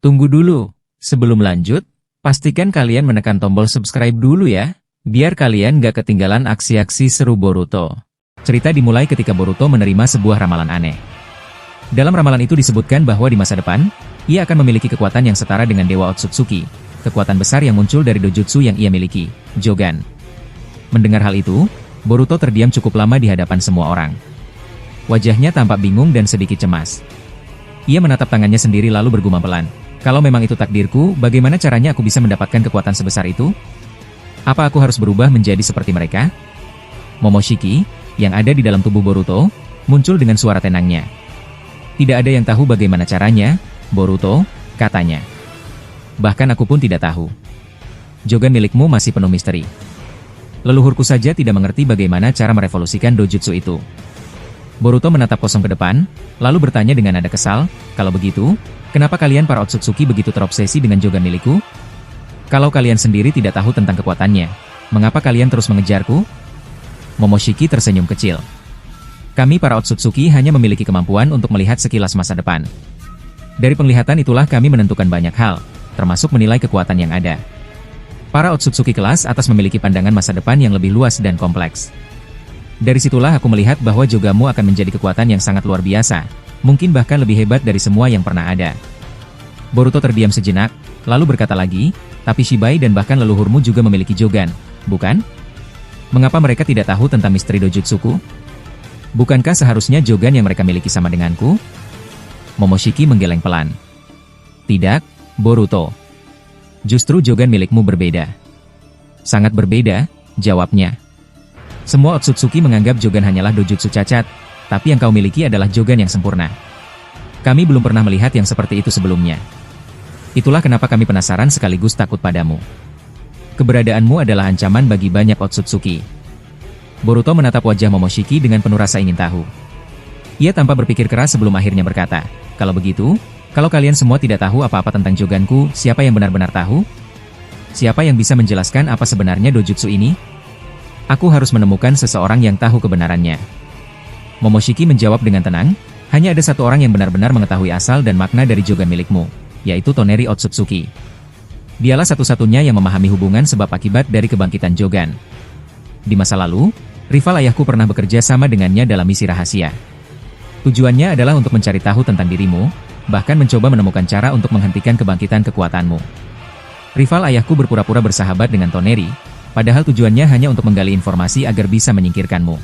Tunggu dulu. Sebelum lanjut, pastikan kalian menekan tombol subscribe dulu ya, biar kalian gak ketinggalan aksi-aksi seru Boruto. Cerita dimulai ketika Boruto menerima sebuah ramalan aneh. Dalam ramalan itu disebutkan bahwa di masa depan, ia akan memiliki kekuatan yang setara dengan Dewa Otsutsuki, kekuatan besar yang muncul dari dojutsu yang ia miliki, Jogan. Mendengar hal itu, Boruto terdiam cukup lama di hadapan semua orang. Wajahnya tampak bingung dan sedikit cemas. Ia menatap tangannya sendiri lalu bergumam pelan. Kalau memang itu takdirku, bagaimana caranya aku bisa mendapatkan kekuatan sebesar itu? Apa aku harus berubah menjadi seperti mereka? Momoshiki, yang ada di dalam tubuh Boruto, muncul dengan suara tenangnya. Tidak ada yang tahu bagaimana caranya, Boruto, katanya. Bahkan aku pun tidak tahu. Jogan milikmu masih penuh misteri. Leluhurku saja tidak mengerti bagaimana cara merevolusikan dojutsu itu. Boruto menatap kosong ke depan, lalu bertanya dengan nada kesal, kalau begitu, kenapa kalian para Otsutsuki begitu terobsesi dengan Jogan milikku? Kalau kalian sendiri tidak tahu tentang kekuatannya, mengapa kalian terus mengejarku? Momoshiki tersenyum kecil. Kami para Otsutsuki hanya memiliki kemampuan untuk melihat sekilas masa depan. Dari penglihatan itulah kami menentukan banyak hal, termasuk menilai kekuatan yang ada. Para Otsutsuki kelas atas memiliki pandangan masa depan yang lebih luas dan kompleks. Dari situlah aku melihat bahwa Jogamu akan menjadi kekuatan yang sangat luar biasa, mungkin bahkan lebih hebat dari semua yang pernah ada. Boruto terdiam sejenak, lalu berkata lagi, tapi Shibai dan bahkan leluhurmu juga memiliki Jogan, bukan? Mengapa mereka tidak tahu tentang misteri dojutsuku? Bukankah seharusnya Jogan yang mereka miliki sama denganku? Momoshiki menggeleng pelan. Tidak, Boruto. Justru Jogan milikmu berbeda. Sangat berbeda, jawabnya. Semua Otsutsuki menganggap Jogan hanyalah dojutsu cacat, tapi yang kau miliki adalah Jogan yang sempurna. Kami belum pernah melihat yang seperti itu sebelumnya. Itulah kenapa kami penasaran sekaligus takut padamu. Keberadaanmu adalah ancaman bagi banyak Otsutsuki. Boruto menatap wajah Momoshiki dengan penuh rasa ingin tahu. Ia tanpa berpikir keras sebelum akhirnya berkata, kalau begitu, kalau kalian semua tidak tahu apa-apa tentang Joganku, siapa yang benar-benar tahu? Siapa yang bisa menjelaskan apa sebenarnya dojutsu ini? Aku harus menemukan seseorang yang tahu kebenarannya. Momoshiki menjawab dengan tenang, hanya ada satu orang yang benar-benar mengetahui asal dan makna dari Jogan milikmu, yaitu Toneri Otsutsuki. Dialah satu-satunya yang memahami hubungan sebab akibat dari kebangkitan Jogan. Di masa lalu, rival ayahku pernah bekerja sama dengannya dalam misi rahasia. Tujuannya adalah untuk mencari tahu tentang dirimu, bahkan mencoba menemukan cara untuk menghentikan kebangkitan kekuatanmu. Rival ayahku berpura-pura bersahabat dengan Toneri, padahal tujuannya hanya untuk menggali informasi agar bisa menyingkirkanmu.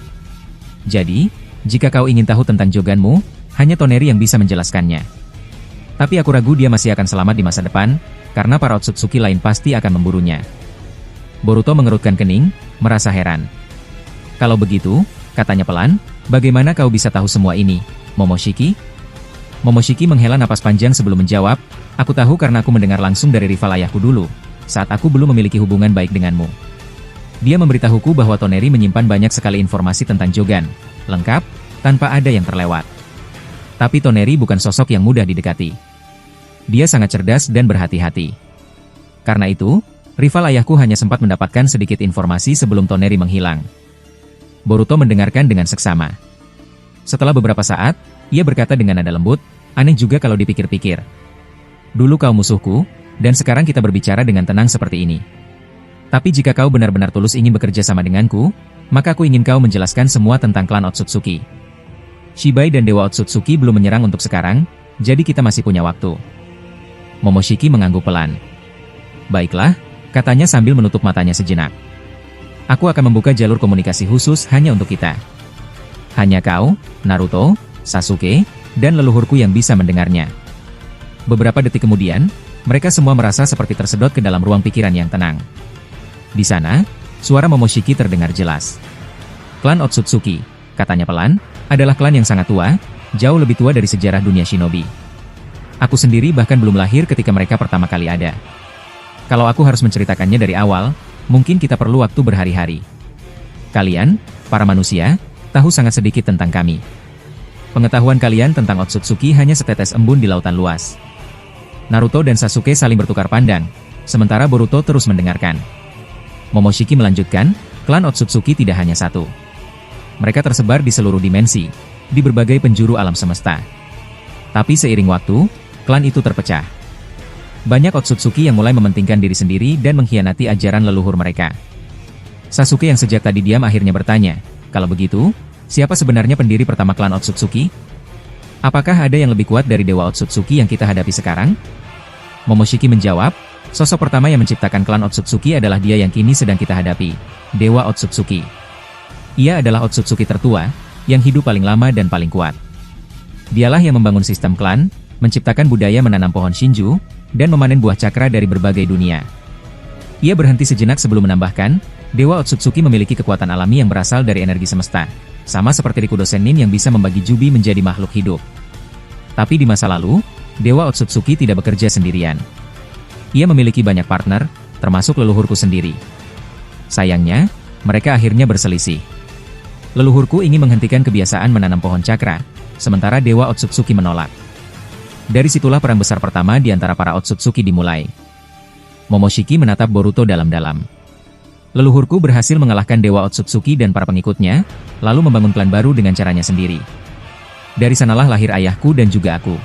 Jadi, jika kau ingin tahu tentang Joganmu, hanya Toneri yang bisa menjelaskannya. Tapi aku ragu dia masih akan selamat di masa depan, karena para Otsutsuki lain pasti akan memburunya. Boruto mengerutkan kening, merasa heran. Kalau begitu, katanya pelan, bagaimana kau bisa tahu semua ini, Momoshiki? Momoshiki menghela napas panjang sebelum menjawab, aku tahu karena aku mendengar langsung dari rival ayahku dulu, saat aku belum memiliki hubungan baik denganmu. Dia memberitahuku bahwa Toneri menyimpan banyak sekali informasi tentang Jogan, lengkap, tanpa ada yang terlewat. Tapi Toneri bukan sosok yang mudah didekati. Dia sangat cerdas dan berhati-hati. Karena itu, rival ayahku hanya sempat mendapatkan sedikit informasi sebelum Toneri menghilang. Boruto mendengarkan dengan seksama. Setelah beberapa saat, ia berkata dengan nada lembut, aneh juga kalau dipikir-pikir. Dulu kau musuhku, dan sekarang kita berbicara dengan tenang seperti ini. Tapi jika kau benar-benar tulus ingin bekerja sama denganku, maka aku ingin kau menjelaskan semua tentang klan Otsutsuki. Shibai dan Dewa Otsutsuki belum menyerang untuk sekarang, jadi kita masih punya waktu. Momoshiki mengangguk pelan. Baiklah, katanya sambil menutup matanya sejenak. Aku akan membuka jalur komunikasi khusus hanya untuk kita. Hanya kau, Naruto, Sasuke, dan leluhurku yang bisa mendengarnya. Beberapa detik kemudian, mereka semua merasa seperti tersedot ke dalam ruang pikiran yang tenang. Di sana, suara Momoshiki terdengar jelas. Klan Otsutsuki, katanya pelan, adalah klan yang sangat tua, jauh lebih tua dari sejarah dunia shinobi. Aku sendiri bahkan belum lahir ketika mereka pertama kali ada. Kalau aku harus menceritakannya dari awal, mungkin kita perlu waktu berhari-hari. Kalian, para manusia, tahu sangat sedikit tentang kami. Pengetahuan kalian tentang Otsutsuki hanya setetes embun di lautan luas. Naruto dan Sasuke saling bertukar pandang, sementara Boruto terus mendengarkan. Momoshiki melanjutkan, klan Otsutsuki tidak hanya satu. Mereka tersebar di seluruh dimensi, di berbagai penjuru alam semesta. Tapi seiring waktu, klan itu terpecah. Banyak Otsutsuki yang mulai mementingkan diri sendiri dan mengkhianati ajaran leluhur mereka. Sasuke yang sejak tadi diam akhirnya bertanya, "Kalau begitu, siapa sebenarnya pendiri pertama klan Otsutsuki? Apakah ada yang lebih kuat dari Dewa Otsutsuki yang kita hadapi sekarang?" Momoshiki menjawab, "Sosok pertama yang menciptakan klan Otsutsuki adalah dia yang kini sedang kita hadapi, Dewa Otsutsuki. Ia adalah Otsutsuki tertua, yang hidup paling lama dan paling kuat. Dialah yang membangun sistem klan, menciptakan budaya menanam pohon Shinju, dan memanen buah cakra dari berbagai dunia." Ia berhenti sejenak sebelum menambahkan, "Dewa Otsutsuki memiliki kekuatan alami yang berasal dari energi semesta, sama seperti Rikudo Sennin yang bisa membagi Jubi menjadi makhluk hidup. Tapi di masa lalu, Dewa Otsutsuki tidak bekerja sendirian. Ia memiliki banyak partner, termasuk leluhurku sendiri. Sayangnya, mereka akhirnya berselisih. Leluhurku ingin menghentikan kebiasaan menanam pohon cakra, sementara Dewa Otsutsuki menolak. Dari situlah perang besar pertama di antara para Otsutsuki dimulai." Momoshiki menatap Boruto dalam-dalam. "Leluhurku berhasil mengalahkan Dewa Otsutsuki dan para pengikutnya, lalu membangun klan baru dengan caranya sendiri. Dari sanalah lahir ayahku dan juga aku.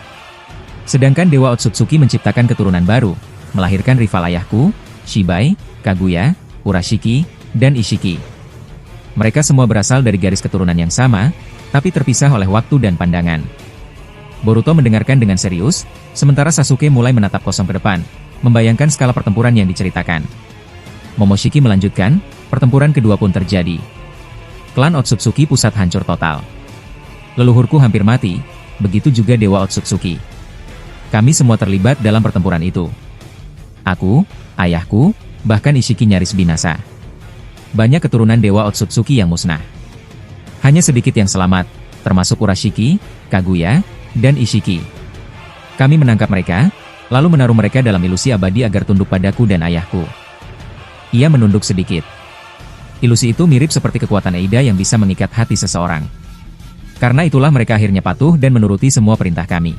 Sedangkan Dewa Otsutsuki menciptakan keturunan baru, melahirkan rival ayahku, Shibai, Kaguya, Urashiki, dan Ishiki. Mereka semua berasal dari garis keturunan yang sama, tapi terpisah oleh waktu dan pandangan." Boruto mendengarkan dengan serius, sementara Sasuke mulai menatap kosong ke depan, membayangkan skala pertempuran yang diceritakan. Momoshiki melanjutkan, "Pertempuran kedua pun terjadi. Klan Otsutsuki pusat hancur total. Leluhurku hampir mati, begitu juga Dewa Otsutsuki. Kami semua terlibat dalam pertempuran itu. Aku, ayahku, bahkan Ishiki nyaris binasa. Banyak keturunan Dewa Otsutsuki yang musnah. Hanya sedikit yang selamat, termasuk Urashiki, Kaguya, dan Ishiki. Kami menangkap mereka, lalu menaruh mereka dalam ilusi abadi agar tunduk padaku dan ayahku." Ia menunduk sedikit. Ilusi itu mirip seperti kekuatan Eida yang bisa mengikat hati seseorang. Karena itulah mereka akhirnya patuh dan menuruti semua perintah kami.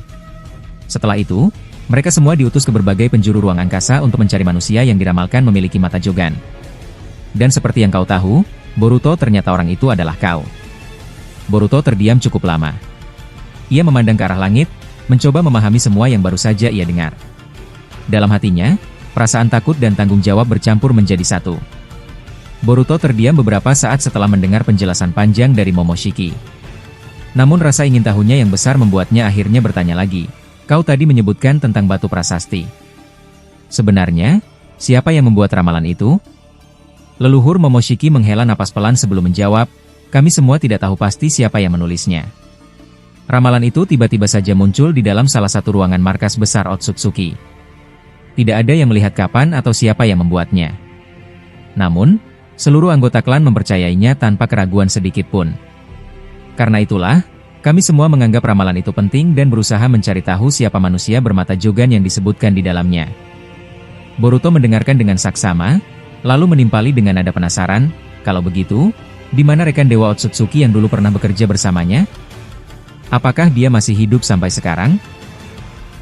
Setelah itu, mereka semua diutus ke berbagai penjuru ruang angkasa untuk mencari manusia yang diramalkan memiliki mata Jogan. Dan seperti yang kau tahu, Boruto, ternyata orang itu adalah kau." Boruto terdiam cukup lama. Ia memandang ke arah langit, mencoba memahami semua yang baru saja ia dengar. Dalam hatinya, perasaan takut dan tanggung jawab bercampur menjadi satu. Boruto terdiam beberapa saat setelah mendengar penjelasan panjang dari Momoshiki. Namun rasa ingin tahunya yang besar membuatnya akhirnya bertanya lagi, "Kau tadi menyebutkan tentang batu prasasti. Sebenarnya, siapa yang membuat ramalan itu?" Leluhur Momoshiki menghela napas pelan sebelum menjawab, "Kami semua tidak tahu pasti siapa yang menulisnya. Ramalan itu tiba-tiba saja muncul di dalam salah satu ruangan markas besar Otsutsuki. Tidak ada yang melihat kapan atau siapa yang membuatnya. Namun, seluruh anggota klan mempercayainya tanpa keraguan sedikit pun. Karena itulah, kami semua menganggap ramalan itu penting dan berusaha mencari tahu siapa manusia bermata Jogan yang disebutkan di dalamnya." Boruto mendengarkan dengan saksama, lalu menimpali dengan nada penasaran, "Kalau begitu, di mana rekan Dewa Otsutsuki yang dulu pernah bekerja bersamanya? Apakah dia masih hidup sampai sekarang?"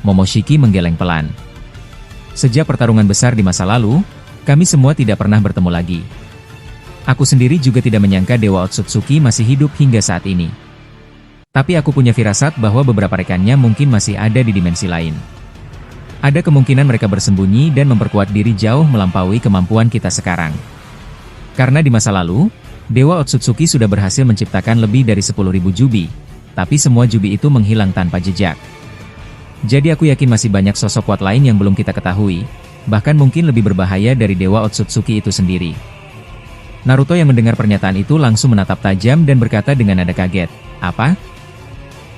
Momoshiki menggeleng pelan. "Sejak pertarungan besar di masa lalu, kami semua tidak pernah bertemu lagi. Aku sendiri juga tidak menyangka Dewa Otsutsuki masih hidup hingga saat ini. Tapi aku punya firasat bahwa beberapa rekannya mungkin masih ada di dimensi lain. Ada kemungkinan mereka bersembunyi dan memperkuat diri jauh melampaui kemampuan kita sekarang. Karena di masa lalu, Dewa Otsutsuki sudah berhasil menciptakan lebih dari 10.000 Jubi, tapi semua Jubi itu menghilang tanpa jejak. Jadi aku yakin masih banyak sosok kuat lain yang belum kita ketahui, bahkan mungkin lebih berbahaya dari Dewa Otsutsuki itu sendiri." Naruto yang mendengar pernyataan itu langsung menatap tajam dan berkata dengan nada kaget, "Apa?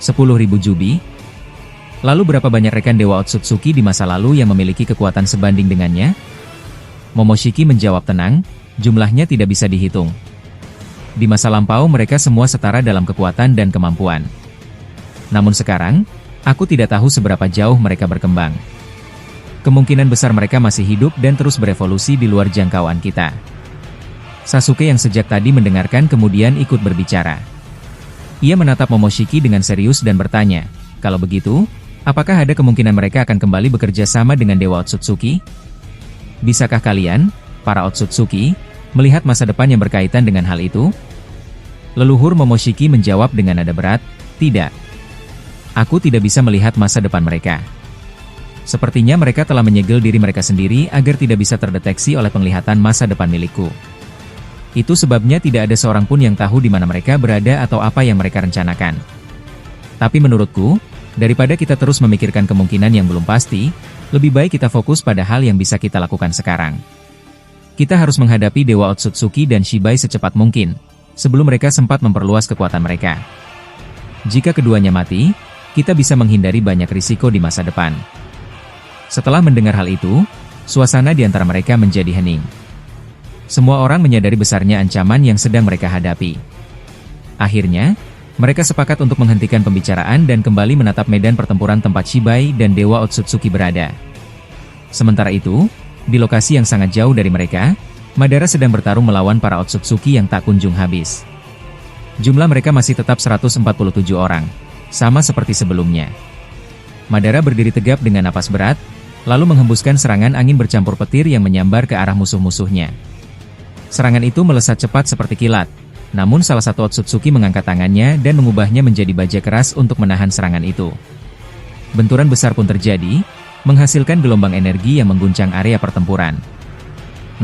10.000 Jubi? Lalu berapa banyak rekan Dewa Otsutsuki di masa lalu yang memiliki kekuatan sebanding dengannya?" Momoshiki menjawab tenang, "Jumlahnya tidak bisa dihitung. Di masa lampau mereka semua setara dalam kekuatan dan kemampuan. Namun sekarang, aku tidak tahu seberapa jauh mereka berkembang. Kemungkinan besar mereka masih hidup dan terus berevolusi di luar jangkauan kita." Sasuke yang sejak tadi mendengarkan kemudian ikut berbicara. Ia menatap Momoshiki dengan serius dan bertanya, "Kalau begitu, apakah ada kemungkinan mereka akan kembali bekerja sama dengan Dewa Otsutsuki? Bisakah kalian, para Otsutsuki, melihat masa depan yang berkaitan dengan hal itu?" Leluhur Momoshiki menjawab dengan nada berat, "Tidak. Aku tidak bisa melihat masa depan mereka. Sepertinya mereka telah menyegel diri mereka sendiri agar tidak bisa terdeteksi oleh penglihatan masa depan milikku. Itu sebabnya tidak ada seorang pun yang tahu di mana mereka berada atau apa yang mereka rencanakan. Tapi menurutku, daripada kita terus memikirkan kemungkinan yang belum pasti, lebih baik kita fokus pada hal yang bisa kita lakukan sekarang. Kita harus menghadapi Dewa Otsutsuki dan Shibai secepat mungkin, sebelum mereka sempat memperluas kekuatan mereka. Jika keduanya mati, kita bisa menghindari banyak risiko di masa depan. Setelah mendengar hal itu, suasana di antara mereka menjadi hening. Semua orang menyadari besarnya ancaman yang sedang mereka hadapi. Akhirnya, mereka sepakat untuk menghentikan pembicaraan dan kembali menatap medan pertempuran tempat Shibai dan Dewa Otsutsuki berada. Sementara itu, di lokasi yang sangat jauh dari mereka, Madara sedang bertarung melawan para Otsutsuki yang tak kunjung habis. Jumlah mereka masih tetap 147 orang, sama seperti sebelumnya. Madara berdiri tegap dengan napas berat, lalu menghembuskan serangan angin bercampur petir yang menyambar ke arah musuh-musuhnya. Serangan itu melesat cepat seperti kilat, namun salah satu Otsutsuki mengangkat tangannya dan mengubahnya menjadi baja keras untuk menahan serangan itu. Benturan besar pun terjadi, menghasilkan gelombang energi yang mengguncang area pertempuran.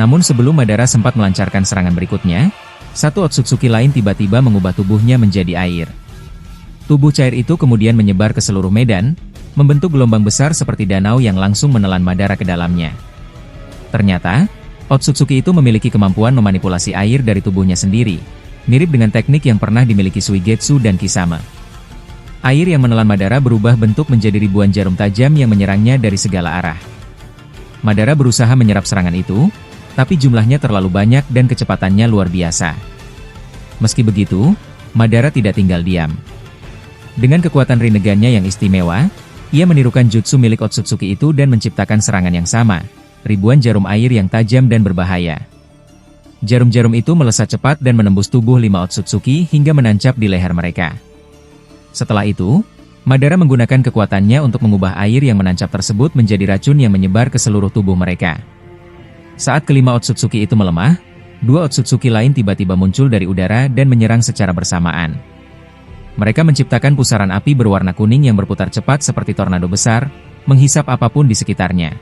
Namun sebelum Madara sempat melancarkan serangan berikutnya, satu Otsutsuki lain tiba-tiba mengubah tubuhnya menjadi air. Tubuh cair itu kemudian menyebar ke seluruh medan, membentuk gelombang besar seperti danau yang langsung menelan Madara ke dalamnya. Ternyata, Otsutsuki itu memiliki kemampuan memanipulasi air dari tubuhnya sendiri, mirip dengan teknik yang pernah dimiliki Suigetsu dan Kisame. Air yang menelan Madara berubah bentuk menjadi ribuan jarum tajam yang menyerangnya dari segala arah. Madara berusaha menyerap serangan itu, tapi jumlahnya terlalu banyak dan kecepatannya luar biasa. Meski begitu, Madara tidak tinggal diam. Dengan kekuatan Rinnegan-nya yang istimewa, ia menirukan jutsu milik Otsutsuki itu dan menciptakan serangan yang sama, ribuan jarum air yang tajam dan berbahaya. Jarum-jarum itu melesat cepat dan menembus tubuh 5 Otsutsuki hingga menancap di leher mereka. Setelah itu, Madara menggunakan kekuatannya untuk mengubah air yang menancap tersebut menjadi racun yang menyebar ke seluruh tubuh mereka. Saat kelima Otsutsuki itu melemah, 2 Otsutsuki lain tiba-tiba muncul dari udara dan menyerang secara bersamaan. Mereka menciptakan pusaran api berwarna kuning yang berputar cepat seperti tornado besar, menghisap apapun di sekitarnya.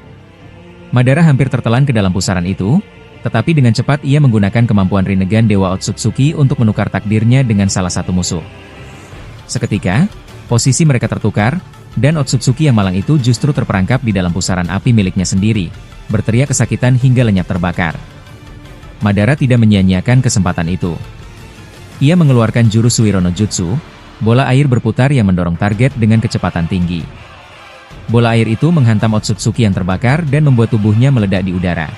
Madara hampir tertelan ke dalam pusaran itu, tetapi dengan cepat ia menggunakan kemampuan Rinnegan Dewa Otsutsuki untuk menukar takdirnya dengan salah satu musuh. Seketika, posisi mereka tertukar, dan Otsutsuki yang malang itu justru terperangkap di dalam pusaran api miliknya sendiri, berteriak kesakitan hingga lenyap terbakar. Madara tidak menyia-nyiakan kesempatan itu. Ia mengeluarkan jurus Suirono Jutsu, bola air berputar yang mendorong target dengan kecepatan tinggi. Bola air itu menghantam Otsutsuki yang terbakar dan membuat tubuhnya meledak di udara.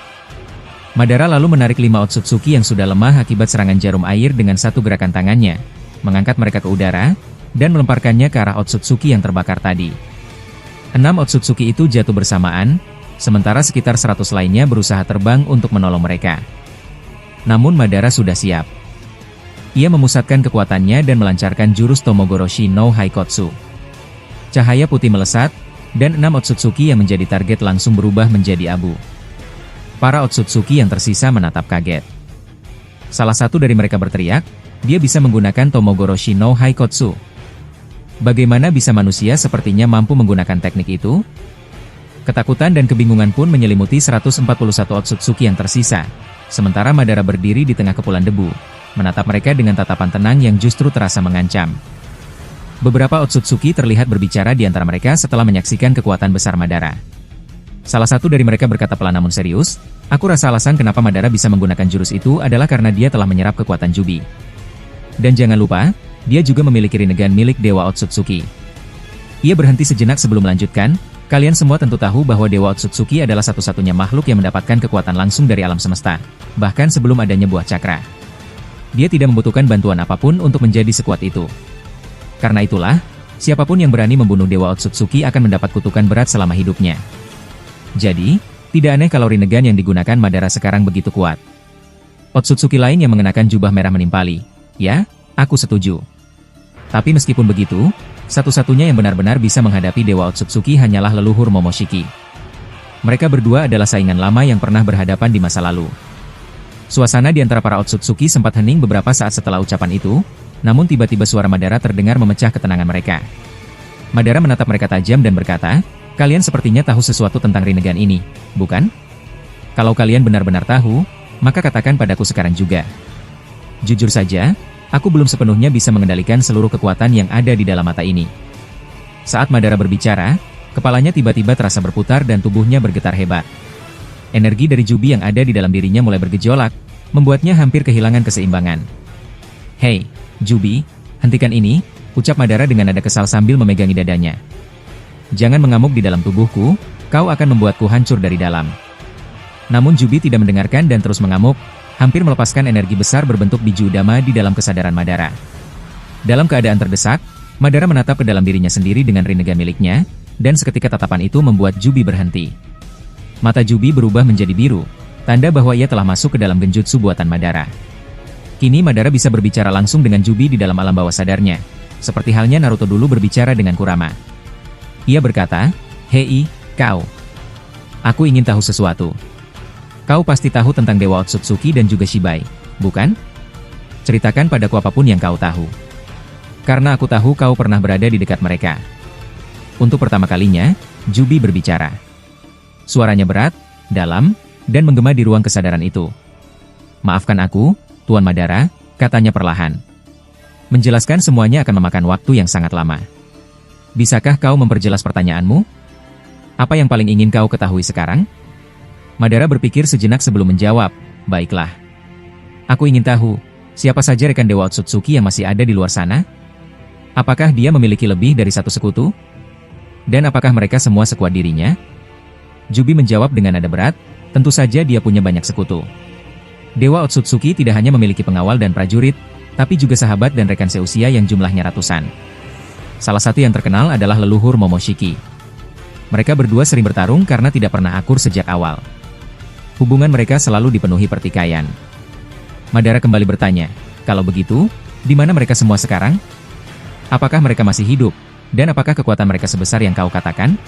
Madara lalu menarik 5 Otsutsuki yang sudah lemah akibat serangan jarum air dengan satu gerakan tangannya, mengangkat mereka ke udara, dan melemparkannya ke arah Otsutsuki yang terbakar tadi. 6 Otsutsuki itu jatuh bersamaan, sementara sekitar 100 lainnya berusaha terbang untuk menolong mereka. Namun Madara sudah siap. Ia memusatkan kekuatannya dan melancarkan jurus Tomogoroshi no Haikotsu. Cahaya putih melesat, dan 6 Otsutsuki yang menjadi target langsung berubah menjadi abu. Para Otsutsuki yang tersisa menatap kaget. Salah satu dari mereka berteriak, dia bisa menggunakan Tomogoroshi no Haikotsu. Bagaimana bisa manusia sepertinya mampu menggunakan teknik itu? Ketakutan dan kebingungan pun menyelimuti 141 Otsutsuki yang tersisa, sementara Madara berdiri di tengah kepulan debu, menatap mereka dengan tatapan tenang yang justru terasa mengancam. Beberapa Otsutsuki terlihat berbicara di antara mereka setelah menyaksikan kekuatan besar Madara. Salah satu dari mereka berkata pelan namun serius, "Aku rasa alasan kenapa Madara bisa menggunakan jurus itu adalah karena dia telah menyerap kekuatan Jubi. Dan jangan lupa, dia juga memiliki Rinnegan milik Dewa Otsutsuki." Ia berhenti sejenak sebelum melanjutkan, "Kalian semua tentu tahu bahwa Dewa Otsutsuki adalah satu-satunya makhluk yang mendapatkan kekuatan langsung dari alam semesta, bahkan sebelum adanya buah cakra. Dia tidak membutuhkan bantuan apapun untuk menjadi sekuat itu. Karena itulah, siapapun yang berani membunuh Dewa Otsutsuki akan mendapat kutukan berat selama hidupnya. Jadi, tidak aneh kalau Rinnegan yang digunakan Madara sekarang begitu kuat." Otsutsuki lain yang mengenakan jubah merah menimpali, "Ya, aku setuju. Tapi meskipun begitu, satu-satunya yang benar-benar bisa menghadapi Dewa Otsutsuki hanyalah leluhur Momoshiki. Mereka berdua adalah saingan lama yang pernah berhadapan di masa lalu." Suasana di antara para Otsutsuki sempat hening beberapa saat setelah ucapan itu, namun tiba-tiba suara Madara terdengar memecah ketenangan mereka. Madara menatap mereka tajam dan berkata, Kalian sepertinya tahu sesuatu tentang Rinnegan ini, bukan? Kalau kalian benar-benar tahu, maka katakan padaku sekarang juga. Jujur saja, aku belum sepenuhnya bisa mengendalikan seluruh kekuatan yang ada di dalam mata ini. Saat Madara berbicara, kepalanya tiba-tiba terasa berputar dan tubuhnya bergetar hebat. Energi dari Jubi yang ada di dalam dirinya mulai bergejolak, membuatnya hampir kehilangan keseimbangan. "Hei, Jubi, hentikan ini," ucap Madara dengan nada kesal sambil memegangi dadanya. "Jangan mengamuk di dalam tubuhku, kau akan membuatku hancur dari dalam." Namun Jubi tidak mendengarkan dan terus mengamuk, hampir melepaskan energi besar berbentuk biju udama di dalam kesadaran Madara. Dalam keadaan terdesak, Madara menatap ke dalam dirinya sendiri dengan Rinnegan miliknya, dan seketika tatapan itu membuat Jubi berhenti. Mata Jubi berubah menjadi biru, tanda bahwa ia telah masuk ke dalam genjutsu buatan Madara. Kini Madara bisa berbicara langsung dengan Jubi di dalam alam bawah sadarnya, seperti halnya Naruto dulu berbicara dengan Kurama. Ia berkata, "Hei, kau. Aku ingin tahu sesuatu. Kau pasti tahu tentang Dewa Otsutsuki dan juga Shibai, bukan? Ceritakan padaku apapun yang kau tahu. Karena aku tahu kau pernah berada di dekat mereka." Untuk pertama kalinya, Jubi berbicara. Suaranya berat, dalam, dan menggema di ruang kesadaran itu. "Maafkan aku, Tuan Madara," katanya perlahan. "Menjelaskan semuanya akan memakan waktu yang sangat lama. Bisakah kau memperjelas pertanyaanmu? Apa yang paling ingin kau ketahui sekarang?" Madara berpikir sejenak sebelum menjawab, "Baiklah. Aku ingin tahu, siapa saja rekan Dewa Otsutsuki yang masih ada di luar sana? Apakah dia memiliki lebih dari satu sekutu? Dan apakah mereka semua sekuat dirinya?" Jubi menjawab dengan nada berat, "Tentu saja dia punya banyak sekutu. Dewa Otsutsuki tidak hanya memiliki pengawal dan prajurit, tapi juga sahabat dan rekan seusia yang jumlahnya ratusan. Salah satu yang terkenal adalah leluhur Momoshiki. Mereka berdua sering bertarung karena tidak pernah akur sejak awal. Hubungan mereka selalu dipenuhi pertikaian." Madara kembali bertanya, "Kalau begitu, di mana mereka semua sekarang? Apakah mereka masih hidup? Dan apakah kekuatan mereka sebesar yang kau katakan?"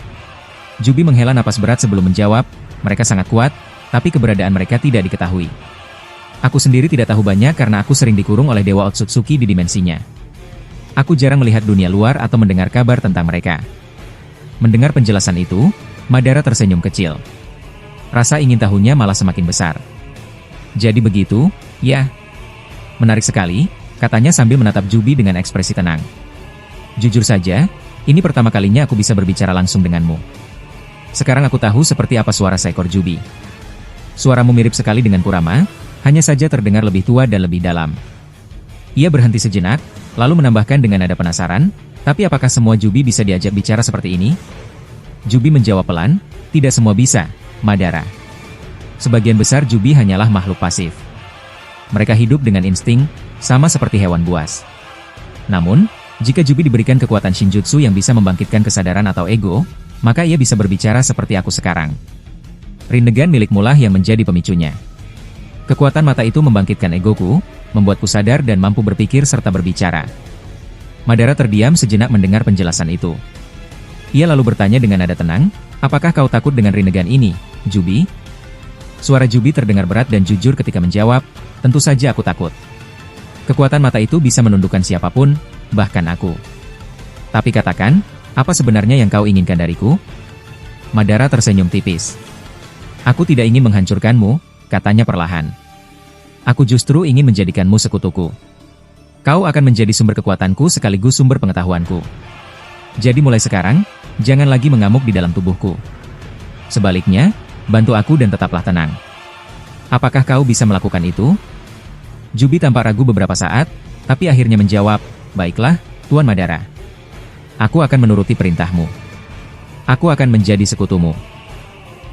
Jubi menghela napas berat sebelum menjawab, "Mereka sangat kuat, tapi keberadaan mereka tidak diketahui. Aku sendiri tidak tahu banyak karena aku sering dikurung oleh Dewa Otsutsuki di dimensinya. Aku jarang melihat dunia luar atau mendengar kabar tentang mereka." Mendengar penjelasan itu, Madara tersenyum kecil. Rasa ingin tahunya malah semakin besar. "Jadi begitu, ya? Menarik sekali," katanya sambil menatap Jubi dengan ekspresi tenang. "Jujur saja, ini pertama kalinya aku bisa berbicara langsung denganmu. Sekarang aku tahu seperti apa suara seekor Jubi. Suaramu mirip sekali dengan Kurama, hanya saja terdengar lebih tua dan lebih dalam." Ia berhenti sejenak, lalu menambahkan dengan nada penasaran, "Tapi apakah semua Jubi bisa diajak bicara seperti ini?" Jubi menjawab pelan, "Tidak semua bisa, Madara. Sebagian besar Jubi hanyalah makhluk pasif. Mereka hidup dengan insting, sama seperti hewan buas. Namun, jika Jubi diberikan kekuatan Shinjutsu yang bisa membangkitkan kesadaran atau ego, maka ia bisa berbicara seperti aku sekarang. Rinnegan milikmu lah yang menjadi pemicunya. Kekuatan mata itu membangkitkan egoku, membuatku sadar dan mampu berpikir serta berbicara." Madara terdiam sejenak mendengar penjelasan itu. Ia lalu bertanya dengan nada tenang, "Apakah kau takut dengan Rinnegan ini, Jubi?" Suara Jubi terdengar berat dan jujur ketika menjawab, "Tentu saja aku takut. Kekuatan mata itu bisa menundukkan siapapun, bahkan aku. Tapi katakan, apa sebenarnya yang kau inginkan dariku?" Madara tersenyum tipis. "Aku tidak ingin menghancurkanmu," katanya perlahan. "Aku justru ingin menjadikanmu sekutuku. Kau akan menjadi sumber kekuatanku sekaligus sumber pengetahuanku. Jadi mulai sekarang, jangan lagi mengamuk di dalam tubuhku. Sebaliknya, bantu aku dan tetaplah tenang. Apakah kau bisa melakukan itu?" Jubi tampak ragu beberapa saat, tapi akhirnya menjawab, "Baiklah, Tuan Madara. Aku akan menuruti perintahmu. Aku akan menjadi sekutumu."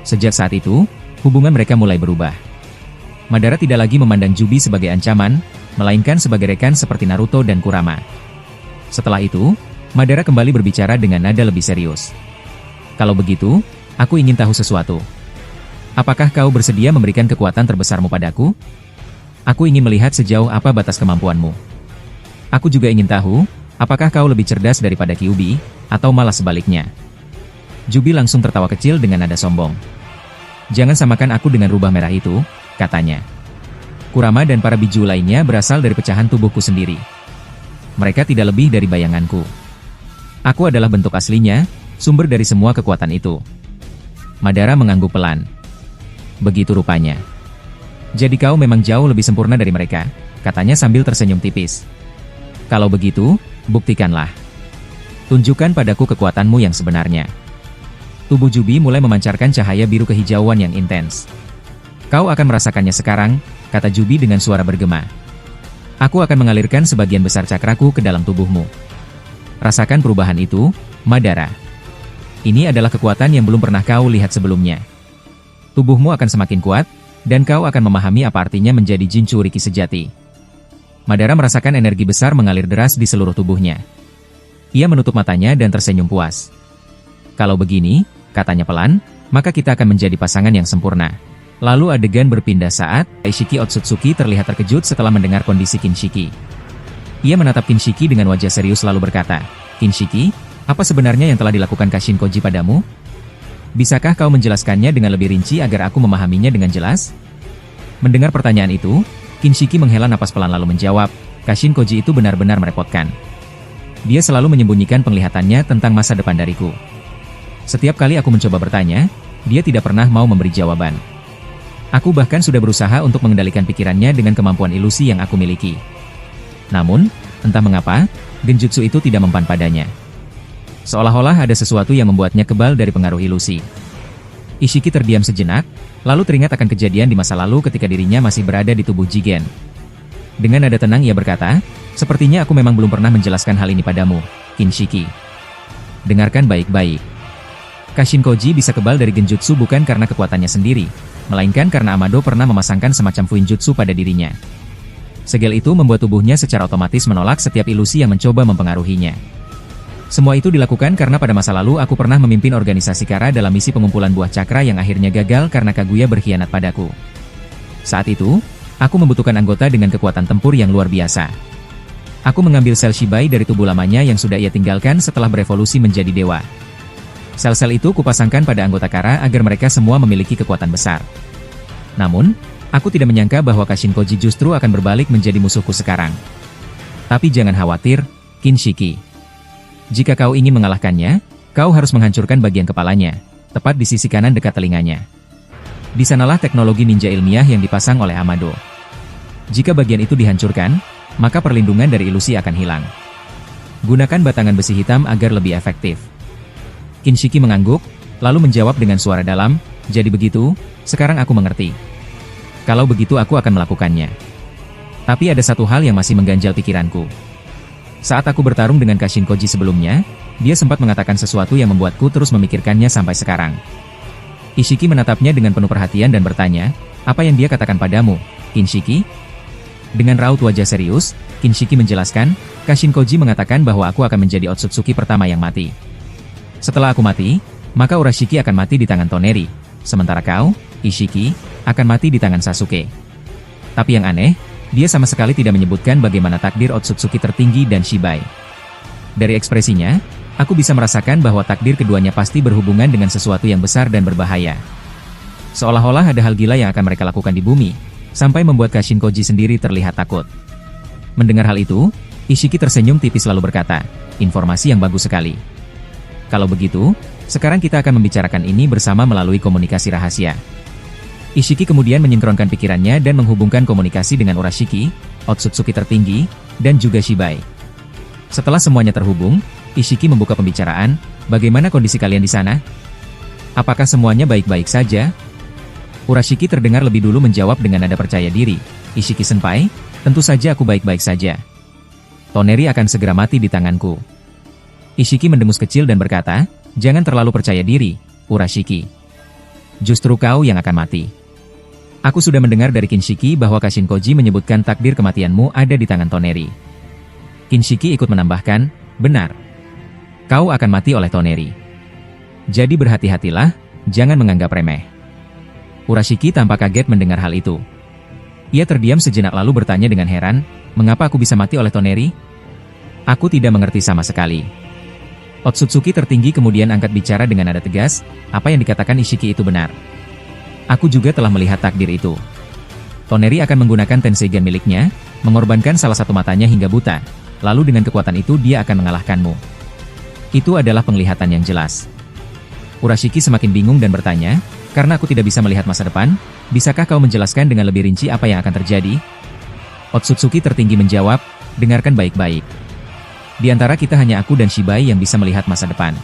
Sejak saat itu, hubungan mereka mulai berubah. Madara tidak lagi memandang Jubi sebagai ancaman, melainkan sebagai rekan seperti Naruto dan Kurama. Setelah itu, Madara kembali berbicara dengan nada lebih serius. "Kalau begitu, aku ingin tahu sesuatu. Apakah kau bersedia memberikan kekuatan terbesarmu padaku? Aku ingin melihat sejauh apa batas kemampuanmu. Aku juga ingin tahu, apakah kau lebih cerdas daripada Kyuubi, atau malah sebaliknya." Jubi langsung tertawa kecil dengan nada sombong. "Jangan samakan aku dengan rubah merah itu," katanya. "Kurama dan para biju lainnya berasal dari pecahan tubuhku sendiri. Mereka tidak lebih dari bayanganku. Aku adalah bentuk aslinya, sumber dari semua kekuatan itu. Madara mengangguk pelan. Begitu rupanya. Jadi kau memang jauh lebih sempurna dari mereka, katanya sambil tersenyum tipis. Kalau begitu, buktikanlah. Tunjukkan padaku kekuatanmu yang sebenarnya. Tubuh Jubi mulai memancarkan cahaya biru kehijauan yang intens. Kau akan merasakannya sekarang, kata Jubi dengan suara bergema. Aku akan mengalirkan sebagian besar cakraku ke dalam tubuhmu. Rasakan perubahan itu, Madara. Ini adalah kekuatan yang belum pernah kau lihat sebelumnya. Tubuhmu akan semakin kuat, dan kau akan memahami apa artinya menjadi Jinchuriki sejati. Madara merasakan energi besar mengalir deras di seluruh tubuhnya. Ia menutup matanya dan tersenyum puas. Kalau begini, katanya pelan, maka kita akan menjadi pasangan yang sempurna. Lalu adegan berpindah saat Ishiki Otsutsuki terlihat terkejut setelah mendengar kondisi Kinshiki. Ia menatap Kinshiki dengan wajah serius lalu berkata, Kinshiki, apa sebenarnya yang telah dilakukan Kashin Koji padamu? Bisakah kau menjelaskannya dengan lebih rinci agar aku memahaminya dengan jelas? Mendengar pertanyaan itu, Kinshiki menghela napas pelan lalu menjawab, Kashin Koji itu benar-benar merepotkan. Dia selalu menyembunyikan penglihatannya tentang masa depan dariku. Setiap kali aku mencoba bertanya, dia tidak pernah mau memberi jawaban. Aku bahkan sudah berusaha untuk mengendalikan pikirannya dengan kemampuan ilusi yang aku miliki. Namun, entah mengapa, genjutsu itu tidak mempan padanya. Seolah-olah ada sesuatu yang membuatnya kebal dari pengaruh ilusi. Ishiki terdiam sejenak, lalu teringat akan kejadian di masa lalu ketika dirinya masih berada di tubuh Jigen. Dengan nada tenang ia berkata, sepertinya aku memang belum pernah menjelaskan hal ini padamu, Kinshiki. Dengarkan baik-baik. Kashin Koji bisa kebal dari genjutsu bukan karena kekuatannya sendiri, melainkan karena Amado pernah memasangkan semacam fuinjutsu pada dirinya. Segel itu membuat tubuhnya secara otomatis menolak setiap ilusi yang mencoba mempengaruhinya. Semua itu dilakukan karena pada masa lalu aku pernah memimpin organisasi Kara dalam misi pengumpulan buah cakra yang akhirnya gagal karena Kaguya berkhianat padaku. Saat itu, aku membutuhkan anggota dengan kekuatan tempur yang luar biasa. Aku mengambil sel Shibai dari tubuh lamanya yang sudah ia tinggalkan setelah berevolusi menjadi dewa. Sel-sel itu kupasangkan pada anggota Kara agar mereka semua memiliki kekuatan besar. Namun, aku tidak menyangka bahwa Kashin Koji justru akan berbalik menjadi musuhku sekarang. Tapi jangan khawatir, Kinshiki. Jika kau ingin mengalahkannya, kau harus menghancurkan bagian kepalanya, tepat di sisi kanan dekat telinganya. Di sanalah teknologi ninja ilmiah yang dipasang oleh Amado. Jika bagian itu dihancurkan, maka perlindungan dari ilusi akan hilang. Gunakan batangan besi hitam agar lebih efektif. Kinshiki mengangguk, lalu menjawab dengan suara dalam, jadi begitu, sekarang aku mengerti. Kalau begitu aku akan melakukannya. Tapi ada satu hal yang masih mengganjal pikiranku. Saat aku bertarung dengan Kashin Koji sebelumnya, dia sempat mengatakan sesuatu yang membuatku terus memikirkannya sampai sekarang. Ishiki menatapnya dengan penuh perhatian dan bertanya, apa yang dia katakan padamu, Kinshiki? Dengan raut wajah serius, Kinshiki menjelaskan, Kashin Koji mengatakan bahwa aku akan menjadi Otsutsuki pertama yang mati. Setelah aku mati, maka Urashiki akan mati di tangan Toneri, sementara kau, Ishiki, akan mati di tangan Sasuke. Tapi yang aneh, dia sama sekali tidak menyebutkan bagaimana takdir Otsutsuki tertinggi dan Shibai. Dari ekspresinya, aku bisa merasakan bahwa takdir keduanya pasti berhubungan dengan sesuatu yang besar dan berbahaya. Seolah-olah ada hal gila yang akan mereka lakukan di bumi, sampai membuat Kashin Koji sendiri terlihat takut. Mendengar hal itu, Ishiki tersenyum tipis lalu berkata, informasi yang bagus sekali. Kalau begitu, sekarang kita akan membicarakan ini bersama melalui komunikasi rahasia. Ishiki kemudian menyengkronkan pikirannya dan menghubungkan komunikasi dengan Urashiki, Otsutsuki tertinggi, dan juga Shibai. Setelah semuanya terhubung, Ishiki membuka pembicaraan, bagaimana kondisi kalian di sana? Apakah semuanya baik-baik saja? Urashiki terdengar lebih dulu menjawab dengan nada percaya diri, Ishiki-senpai, tentu saja aku baik-baik saja. Toneri akan segera mati di tanganku. Ishiki mendengus kecil dan berkata, jangan terlalu percaya diri, Urashiki. Justru kau yang akan mati. Aku sudah mendengar dari Kinshiki bahwa Kashin Koji menyebutkan takdir kematianmu ada di tangan Toneri. Kinshiki ikut menambahkan, benar. Kau akan mati oleh Toneri. Jadi berhati-hatilah, jangan menganggap remeh. Urashiki tampak kaget mendengar hal itu. Ia terdiam sejenak lalu bertanya dengan heran, mengapa aku bisa mati oleh Toneri? Aku tidak mengerti sama sekali. Otsutsuki tertinggi kemudian angkat bicara dengan nada tegas, apa yang dikatakan Ishiki itu benar. Aku juga telah melihat takdir itu. Toneri akan menggunakan Tenseigan miliknya, mengorbankan salah satu matanya hingga buta, lalu dengan kekuatan itu dia akan mengalahkanmu. Itu adalah penglihatan yang jelas. Urashiki semakin bingung dan bertanya, karena aku tidak bisa melihat masa depan, bisakah kau menjelaskan dengan lebih rinci apa yang akan terjadi? Otsutsuki tertinggi menjawab, dengarkan baik-baik. Di antara kita hanya aku dan Shibai yang bisa melihat masa depan.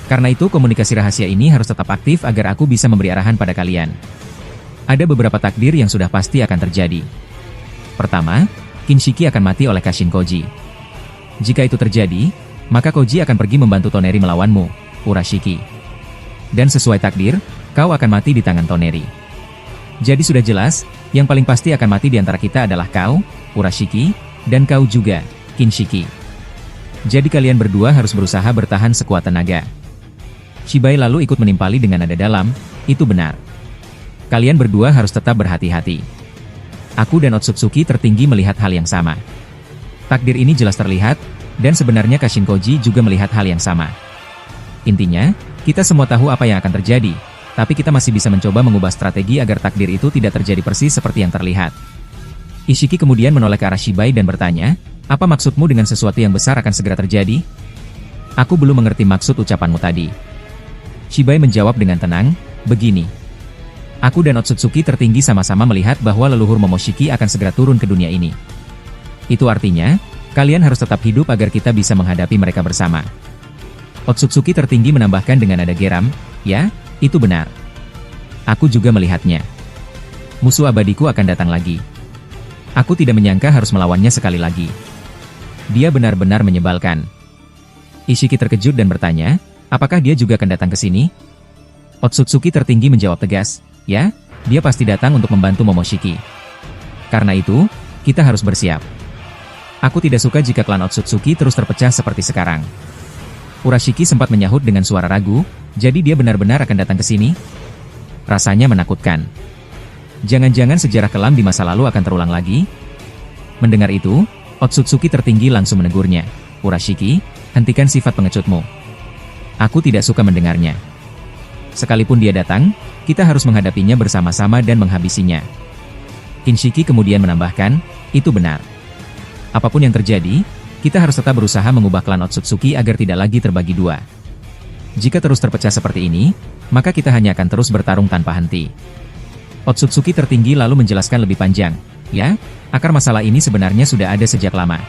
Karena itu komunikasi rahasia ini harus tetap aktif agar aku bisa memberi arahan pada kalian. Ada beberapa takdir yang sudah pasti akan terjadi. Pertama, Kinshiki akan mati oleh Kashin Koji. Jika itu terjadi, maka Koji akan pergi membantu Toneri melawanmu, Urashiki. Dan sesuai takdir, kau akan mati di tangan Toneri. Jadi sudah jelas, yang paling pasti akan mati di antara kita adalah kau, Urashiki, dan kau juga, Kinshiki. Jadi kalian berdua harus berusaha bertahan sekuat tenaga. Shibai lalu ikut menimpali dengan nada dalam, itu benar. Kalian berdua harus tetap berhati-hati. Aku dan Otsutsuki tertinggi melihat hal yang sama. Takdir ini jelas terlihat, dan sebenarnya Kashin Koji juga melihat hal yang sama. Intinya, kita semua tahu apa yang akan terjadi, tapi kita masih bisa mencoba mengubah strategi agar takdir itu tidak terjadi persis seperti yang terlihat. Ishiki kemudian menoleh ke arah Shibai dan bertanya, apa maksudmu dengan sesuatu yang besar akan segera terjadi? Aku belum mengerti maksud ucapanmu tadi. Shibai menjawab dengan tenang, begini. Aku dan Otsutsuki tertinggi sama-sama melihat bahwa leluhur Momoshiki akan segera turun ke dunia ini. Itu artinya, kalian harus tetap hidup agar kita bisa menghadapi mereka bersama. Otsutsuki tertinggi menambahkan dengan nada geram, ya, itu benar. Aku juga melihatnya. Musuh abadiku akan datang lagi. Aku tidak menyangka harus melawannya sekali lagi. Dia benar-benar menyebalkan. Ishiki terkejut dan bertanya, apakah dia juga akan datang ke sini? Otsutsuki tertinggi menjawab tegas, ya, dia pasti datang untuk membantu Momoshiki. Karena itu, kita harus bersiap. Aku tidak suka jika klan Otsutsuki terus terpecah seperti sekarang. Urashiki sempat menyahut dengan suara ragu, jadi dia benar-benar akan datang ke sini? Rasanya menakutkan. Jangan-jangan sejarah kelam di masa lalu akan terulang lagi? Mendengar itu, Otsutsuki tertinggi langsung menegurnya. Urashiki, hentikan sifat pengecutmu. Aku tidak suka mendengarnya. Sekalipun dia datang, kita harus menghadapinya bersama-sama dan menghabisinya. Kinshiki kemudian menambahkan, itu benar. Apapun yang terjadi, kita harus tetap berusaha mengubah klan Otsutsuki agar tidak lagi terbagi dua. Jika terus terpecah seperti ini, maka kita hanya akan terus bertarung tanpa henti. Otsutsuki tertinggi lalu menjelaskan lebih panjang, ya, akar masalah ini sebenarnya sudah ada sejak lama.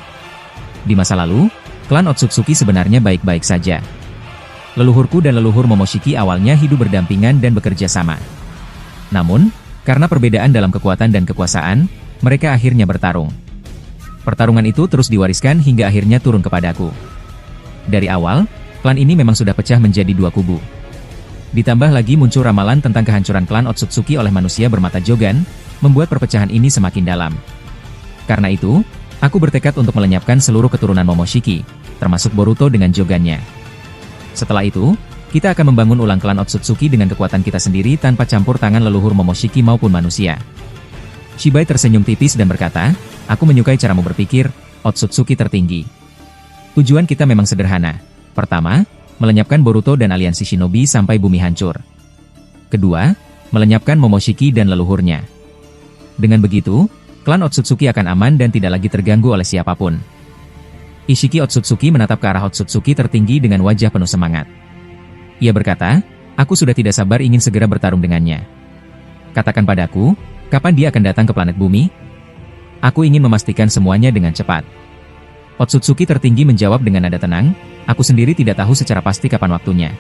Di masa lalu, klan Otsutsuki sebenarnya baik-baik saja. Leluhurku dan leluhur Momoshiki awalnya hidup berdampingan dan bekerja sama. Namun, karena perbedaan dalam kekuatan dan kekuasaan, mereka akhirnya bertarung. Pertarungan itu terus diwariskan hingga akhirnya turun kepadaku. Dari awal, klan ini memang sudah pecah menjadi dua kubu. Ditambah lagi muncul ramalan tentang kehancuran klan Otsutsuki oleh manusia bermata Jogan, membuat perpecahan ini semakin dalam. Karena itu, aku bertekad untuk melenyapkan seluruh keturunan Momoshiki, termasuk Boruto dengan Jogannya. Setelah itu, kita akan membangun ulang klan Otsutsuki dengan kekuatan kita sendiri tanpa campur tangan leluhur Momoshiki maupun manusia. Shibai tersenyum tipis dan berkata, aku menyukai caramu berpikir, Otsutsuki tertinggi. Tujuan kita memang sederhana. Pertama, melenyapkan Boruto dan aliansi shinobi sampai bumi hancur. Kedua, melenyapkan Momoshiki dan leluhurnya. Dengan begitu, klan Otsutsuki akan aman dan tidak lagi terganggu oleh siapapun. Ishiki Otsutsuki menatap ke arah Otsutsuki tertinggi dengan wajah penuh semangat. Ia berkata, aku sudah tidak sabar ingin segera bertarung dengannya. Katakan padaku, kapan dia akan datang ke planet bumi? Aku ingin memastikan semuanya dengan cepat. Otsutsuki tertinggi menjawab dengan nada tenang, aku sendiri tidak tahu secara pasti kapan waktunya.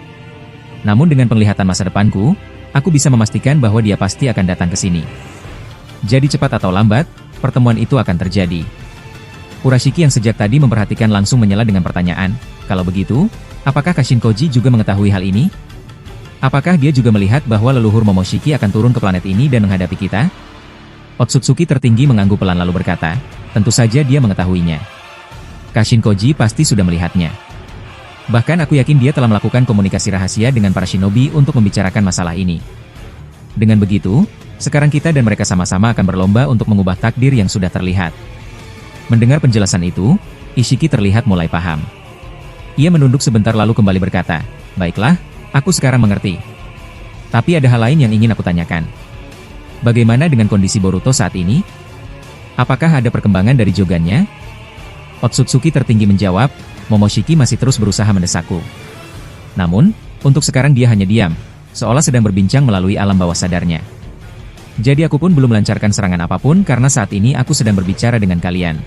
Namun dengan penglihatan masa depanku, aku bisa memastikan bahwa dia pasti akan datang ke sini. Jadi cepat atau lambat, pertemuan itu akan terjadi. Urashiki yang sejak tadi memperhatikan langsung menyela dengan pertanyaan, kalau begitu, apakah Kashin Koji juga mengetahui hal ini? Apakah dia juga melihat bahwa leluhur Momoshiki akan turun ke planet ini dan menghadapi kita? Otsutsuki tertinggi mengangguk pelan lalu berkata, tentu saja dia mengetahuinya. Kashin Koji pasti sudah melihatnya. Bahkan aku yakin dia telah melakukan komunikasi rahasia dengan para shinobi untuk membicarakan masalah ini. Dengan begitu, sekarang kita dan mereka sama-sama akan berlomba untuk mengubah takdir yang sudah terlihat. Mendengar penjelasan itu, Ishiki terlihat mulai paham. Ia menunduk sebentar lalu kembali berkata, baiklah, aku sekarang mengerti. Tapi ada hal lain yang ingin aku tanyakan. Bagaimana dengan kondisi Boruto saat ini? Apakah ada perkembangan dari Jogannya? Otsutsuki tertinggi menjawab, Momoshiki masih terus berusaha mendesakku. Namun, untuk sekarang dia hanya diam, seolah sedang berbincang melalui alam bawah sadarnya. Jadi aku pun belum melancarkan serangan apapun karena saat ini aku sedang berbicara dengan kalian.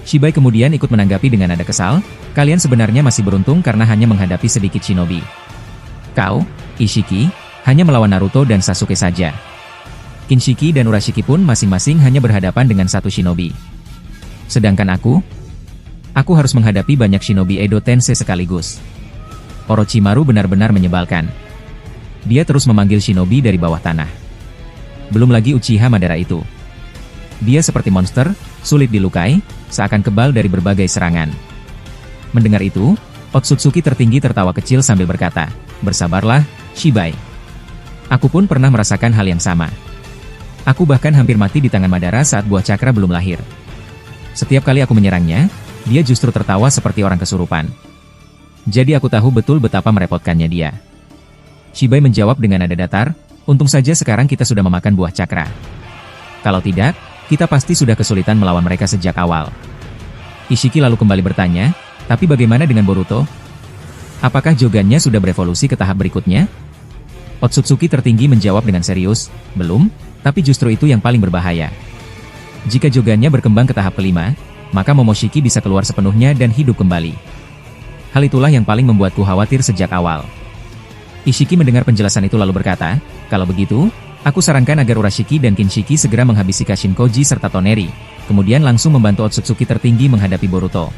Shibai kemudian ikut menanggapi dengan nada kesal, kalian sebenarnya masih beruntung karena hanya menghadapi sedikit shinobi. Kau, Ishiki, hanya melawan Naruto dan Sasuke saja. Kinshiki dan Urashiki pun masing-masing hanya berhadapan dengan satu shinobi. Sedangkan aku harus menghadapi banyak shinobi Edo Tensei sekaligus. Orochimaru benar-benar menyebalkan. Dia terus memanggil shinobi dari bawah tanah. Belum lagi Uchiha Madara itu. Dia seperti monster, sulit dilukai, seakan kebal dari berbagai serangan. Mendengar itu, Otsutsuki tertinggi tertawa kecil sambil berkata, "Bersabarlah, Shibai. Aku pun pernah merasakan hal yang sama. Aku bahkan hampir mati di tangan Madara saat buah cakra belum lahir. Setiap kali aku menyerangnya, dia justru tertawa seperti orang kesurupan. Jadi aku tahu betul betapa merepotkannya dia." Shibai menjawab dengan nada datar, "Untung saja sekarang kita sudah memakan buah cakra. Kalau tidak, kita pasti sudah kesulitan melawan mereka sejak awal." Ishiki lalu kembali bertanya, "Tapi bagaimana dengan Boruto? Apakah Jogannya sudah berevolusi ke tahap berikutnya?" Otsutsuki tertinggi menjawab dengan serius, "Belum, tapi justru itu yang paling berbahaya. Jika Jogannya berkembang ke tahap kelima, maka Momoshiki bisa keluar sepenuhnya dan hidup kembali. Hal itulah yang paling membuatku khawatir sejak awal." Ishiki mendengar penjelasan itu lalu berkata, "Kalau begitu, aku sarankan agar Urashiki dan Kinshiki segera menghabisi Kashinkoji serta Toneri, kemudian langsung membantu Otsutsuki tertinggi menghadapi Boruto.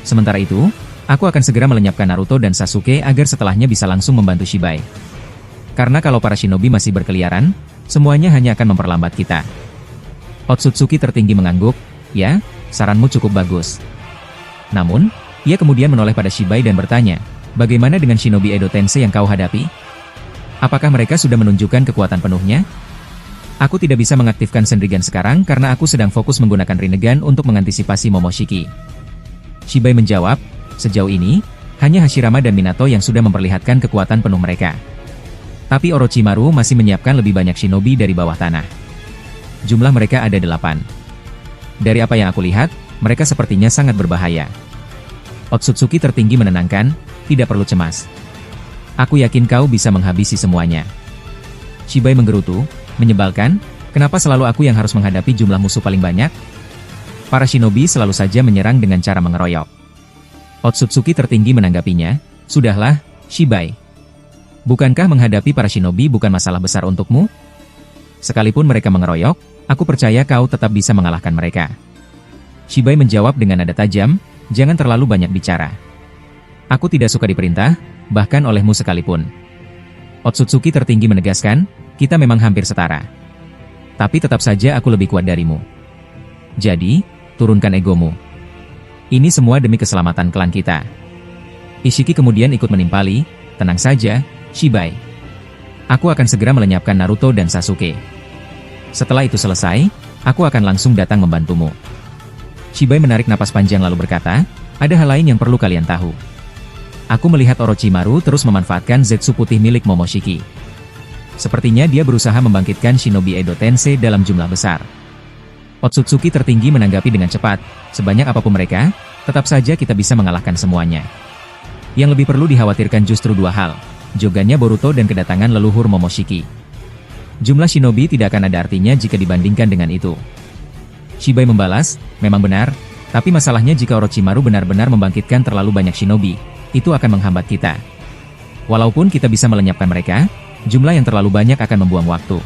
Sementara itu, aku akan segera melenyapkan Naruto dan Sasuke agar setelahnya bisa langsung membantu Shibai. Karena kalau para shinobi masih berkeliaran, semuanya hanya akan memperlambat kita." Otsutsuki tertinggi mengangguk, "Ya, saranmu cukup bagus." Namun, ia kemudian menoleh pada Shibai dan bertanya, "Bagaimana dengan shinobi Edo Tensei yang kau hadapi? Apakah mereka sudah menunjukkan kekuatan penuhnya?" "Aku tidak bisa mengaktifkan Sendrigan sekarang karena aku sedang fokus menggunakan Rinnegan untuk mengantisipasi Momoshiki." Shibai menjawab, "Sejauh ini, hanya Hashirama dan Minato yang sudah memperlihatkan kekuatan penuh mereka. Tapi Orochimaru masih menyiapkan lebih banyak shinobi dari bawah tanah. Jumlah mereka ada 8. Dari apa yang aku lihat, mereka sepertinya sangat berbahaya." Otsutsuki tertinggi menenangkan, "Tidak perlu cemas. Aku yakin kau bisa menghabisi semuanya." Shibai menggerutu, "Menyebalkan, kenapa selalu aku yang harus menghadapi jumlah musuh paling banyak? Para shinobi selalu saja menyerang dengan cara mengeroyok." Otsutsuki tertinggi menanggapinya, "Sudahlah, Shibai. Bukankah menghadapi para shinobi bukan masalah besar untukmu? Sekalipun mereka mengeroyok, aku percaya kau tetap bisa mengalahkan mereka." Shibai menjawab dengan nada tajam, "Jangan terlalu banyak bicara. Aku tidak suka diperintah, bahkan olehmu sekalipun." Otsutsuki tertinggi menegaskan, "Kita memang hampir setara. Tapi tetap saja aku lebih kuat darimu. Jadi, turunkan egomu. Ini semua demi keselamatan klan kita." Ishiki kemudian ikut menimpali, "Tenang saja, Shibai. Aku akan segera melenyapkan Naruto dan Sasuke. Setelah itu selesai, aku akan langsung datang membantumu." Shibai menarik napas panjang lalu berkata, "Ada hal lain yang perlu kalian tahu. Aku melihat Orochimaru terus memanfaatkan Zetsu putih milik Momoshiki. Sepertinya dia berusaha membangkitkan shinobi Edo Tensei dalam jumlah besar." Otsutsuki tertinggi menanggapi dengan cepat, "Sebanyak apapun mereka, tetap saja kita bisa mengalahkan semuanya. Yang lebih perlu dikhawatirkan justru dua hal, Jogannya Boruto dan kedatangan leluhur Momoshiki. Jumlah shinobi tidak akan ada artinya jika dibandingkan dengan itu." Shibai membalas, "Memang benar, tapi masalahnya jika Orochimaru benar-benar membangkitkan terlalu banyak shinobi, itu akan menghambat kita. Walaupun kita bisa melenyapkan mereka, jumlah yang terlalu banyak akan membuang waktu.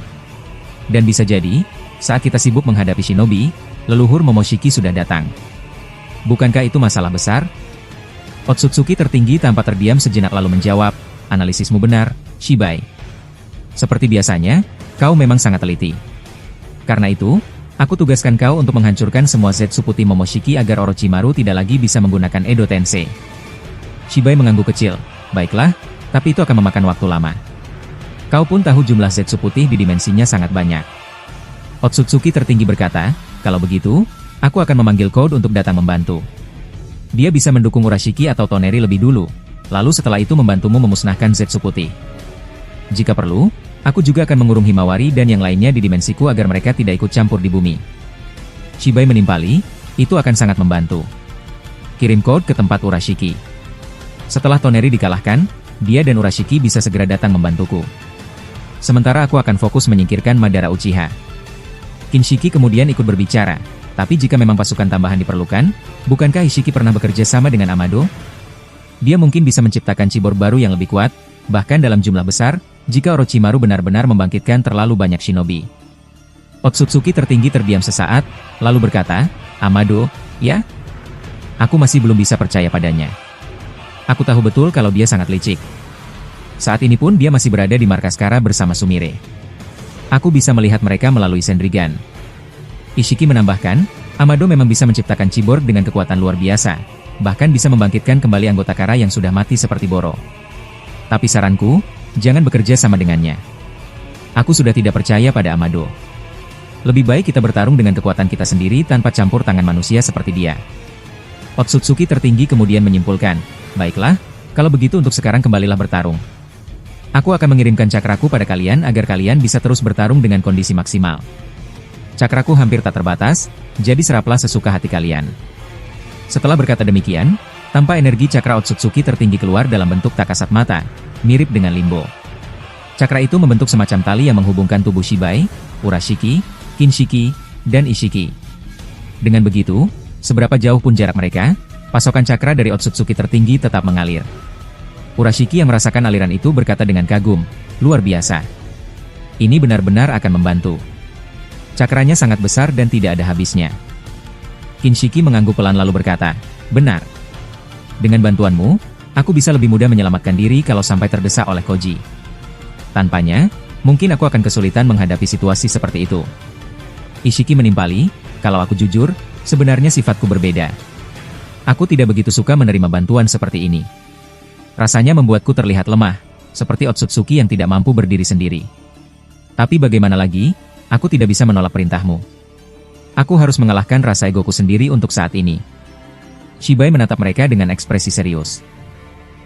Dan bisa jadi, saat kita sibuk menghadapi shinobi, leluhur Momoshiki sudah datang. Bukankah itu masalah besar?" Otsutsuki tertinggi tanpa terdiam sejenak lalu menjawab, "Analisismu benar, Shibai. Seperti biasanya, kau memang sangat teliti. Karena itu, aku tugaskan kau untuk menghancurkan semua Zetsu putih Momoshiki agar Orochimaru tidak lagi bisa menggunakan Edo Tensei." Shibai mengangguk kecil, "Baiklah, tapi itu akan memakan waktu lama. Kau pun tahu jumlah Zetsu putih di dimensinya sangat banyak." Otsutsuki tertinggi berkata, "Kalau begitu, aku akan memanggil Code untuk datang membantu. Dia bisa mendukung Urashiki atau Toneri lebih dulu, lalu setelah itu membantumu memusnahkan Zetsu putih. Jika perlu, aku juga akan mengurung Himawari dan yang lainnya di dimensiku agar mereka tidak ikut campur di bumi." Shibai menimpali, "Itu akan sangat membantu." Kirim code ke tempat Urashiki. Setelah Toneri dikalahkan, dia dan Urashiki bisa segera datang membantuku. Sementara aku akan fokus menyingkirkan Madara Uchiha. Kinshiki kemudian ikut berbicara. Tapi jika memang pasukan tambahan diperlukan, bukankah Ishiki pernah bekerja sama dengan Amado? Dia mungkin bisa menciptakan cyborg baru yang lebih kuat, bahkan dalam jumlah besar, jika Orochimaru benar-benar membangkitkan terlalu banyak shinobi. Otsutsuki tertinggi terdiam sesaat, lalu berkata, Amado, ya? Aku masih belum bisa percaya padanya. Aku tahu betul kalau dia sangat licik. Saat ini pun dia masih berada di markas Kara bersama Sumire. Aku bisa melihat mereka melalui Sendrigan. Ishiki menambahkan, Amado memang bisa menciptakan cyborg dengan kekuatan luar biasa, bahkan bisa membangkitkan kembali anggota Kara yang sudah mati seperti Boro. Tapi saranku, jangan bekerja sama dengannya. Aku sudah tidak percaya pada Amado. Lebih baik kita bertarung dengan kekuatan kita sendiri tanpa campur tangan manusia seperti dia. Otsutsuki tertinggi kemudian menyimpulkan, baiklah, kalau begitu untuk sekarang kembalilah bertarung. Aku akan mengirimkan cakraku pada kalian agar kalian bisa terus bertarung dengan kondisi maksimal. Cakraku hampir tak terbatas, jadi seraplah sesuka hati kalian. Setelah berkata demikian, tanpa energi cakra Otsutsuki tertinggi keluar dalam bentuk tak kasat mata, mirip dengan limbo. Cakra itu membentuk semacam tali yang menghubungkan tubuh Shibai, Urashiki, Kinshiki, dan Ishiki. Dengan begitu, seberapa jauh pun jarak mereka, pasokan cakra dari Otsutsuki tertinggi tetap mengalir. Urashiki yang merasakan aliran itu berkata dengan kagum, luar biasa. Ini benar-benar akan membantu. Cakranya sangat besar dan tidak ada habisnya. Kinshiki mengangguk pelan lalu berkata, benar. Dengan bantuanmu, aku bisa lebih mudah menyelamatkan diri kalau sampai terdesak oleh Koji. Tanpanya, mungkin aku akan kesulitan menghadapi situasi seperti itu. Ishiki menimpali, kalau aku jujur, sebenarnya sifatku berbeda. Aku tidak begitu suka menerima bantuan seperti ini. Rasanya membuatku terlihat lemah, seperti Otsutsuki yang tidak mampu berdiri sendiri. Tapi bagaimana lagi, aku tidak bisa menolak perintahmu. Aku harus mengalahkan rasa egoku sendiri untuk saat ini. Shibai menatap mereka dengan ekspresi serius.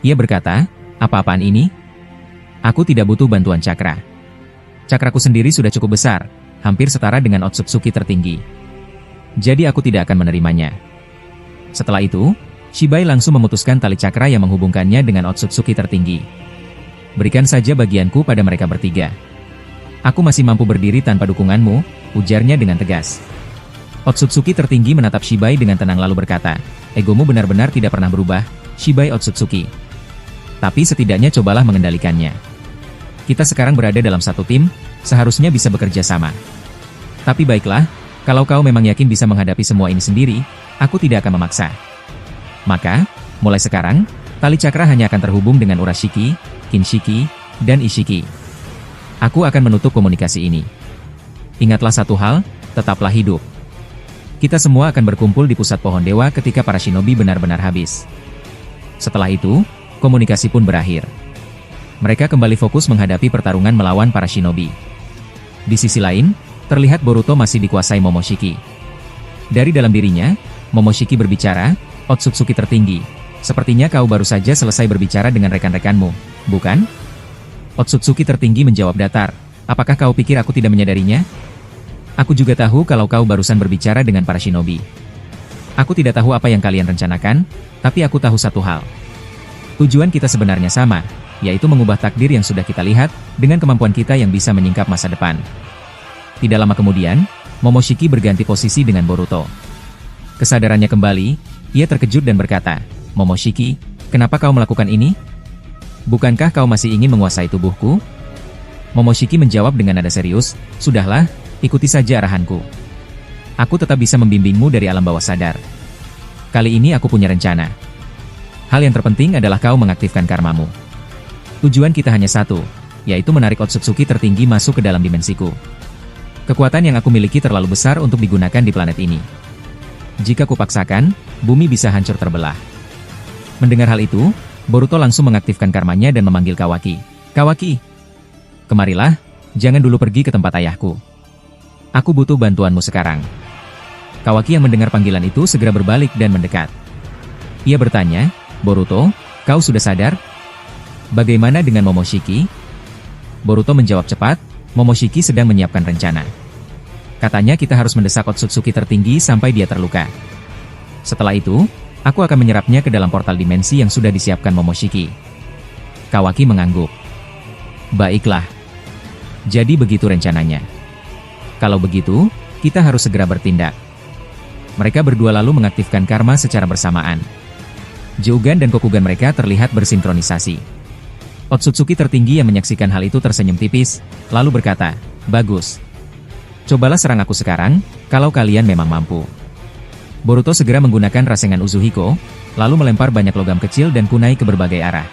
Ia berkata, apa-apaan ini? Aku tidak butuh bantuan cakra. Cakraku sendiri sudah cukup besar, hampir setara dengan Otsutsuki tertinggi. Jadi aku tidak akan menerimanya. Setelah itu, Shibai langsung memutuskan tali cakra yang menghubungkannya dengan Otsutsuki tertinggi. Berikan saja bagianku pada mereka bertiga. Aku masih mampu berdiri tanpa dukunganmu, ujarnya dengan tegas. Otsutsuki tertinggi menatap Shibai dengan tenang lalu berkata, egomu benar-benar tidak pernah berubah, Shibai Otsutsuki. Tapi setidaknya cobalah mengendalikannya. Kita sekarang berada dalam satu tim, seharusnya bisa bekerja sama. Tapi baiklah, kalau kau memang yakin bisa menghadapi semua ini sendiri, aku tidak akan memaksa. Maka, mulai sekarang, tali cakra hanya akan terhubung dengan Urashiki, Kinshiki, dan Ishiki. Aku akan menutup komunikasi ini. Ingatlah satu hal, tetaplah hidup. Kita semua akan berkumpul di pusat pohon dewa ketika para shinobi benar-benar habis. Setelah itu, komunikasi pun berakhir. Mereka kembali fokus menghadapi pertarungan melawan para shinobi. Di sisi lain, terlihat Boruto masih dikuasai Momoshiki. Dari dalam dirinya, Momoshiki berbicara, Otsutsuki tertinggi, sepertinya kau baru saja selesai berbicara dengan rekan-rekanmu, bukan? Otsutsuki tertinggi menjawab datar, apakah kau pikir aku tidak menyadarinya? Aku juga tahu kalau kau barusan berbicara dengan para shinobi. Aku tidak tahu apa yang kalian rencanakan, tapi aku tahu satu hal. Tujuan kita sebenarnya sama, yaitu mengubah takdir yang sudah kita lihat, dengan kemampuan kita yang bisa menyingkap masa depan. Tidak lama kemudian, Momoshiki berganti posisi dengan Boruto. Kesadarannya kembali, ia terkejut dan berkata, Momoshiki, kenapa kau melakukan ini? Bukankah kau masih ingin menguasai tubuhku? Momoshiki menjawab dengan nada serius, sudahlah, ikuti saja arahanku. Aku tetap bisa membimbingmu dari alam bawah sadar. Kali ini aku punya rencana. Hal yang terpenting adalah kau mengaktifkan karmamu. Tujuan kita hanya satu, yaitu menarik Otsutsuki tertinggi masuk ke dalam dimensiku. Kekuatan yang aku miliki terlalu besar untuk digunakan di planet ini. Jika kupaksakan, bumi bisa hancur terbelah. Mendengar hal itu, Boruto langsung mengaktifkan karmanya dan memanggil Kawaki. Kawaki! Kemarilah, jangan dulu pergi ke tempat ayahku. Aku butuh bantuanmu sekarang. Kawaki yang mendengar panggilan itu segera berbalik dan mendekat. Ia bertanya, Boruto, kau sudah sadar? Bagaimana dengan Momoshiki? Boruto menjawab cepat, Momoshiki sedang menyiapkan rencana. Katanya kita harus mendesak Otsutsuki tertinggi sampai dia terluka. Setelah itu, Aku akan menyerapnya ke dalam portal dimensi yang sudah disiapkan Momoshiki. Kawaki mengangguk. Baiklah. Jadi begitu rencananya. Kalau begitu, kita harus segera bertindak. Mereka berdua lalu mengaktifkan karma secara bersamaan. Jougan dan Kokugan mereka terlihat bersinkronisasi. Otsutsuki tertinggi yang menyaksikan hal itu tersenyum tipis, lalu berkata, "Bagus. Cobalah serang aku sekarang, kalau kalian memang mampu." Boruto segera menggunakan rasengan Uzuhiko, lalu melempar banyak logam kecil dan kunai ke berbagai arah.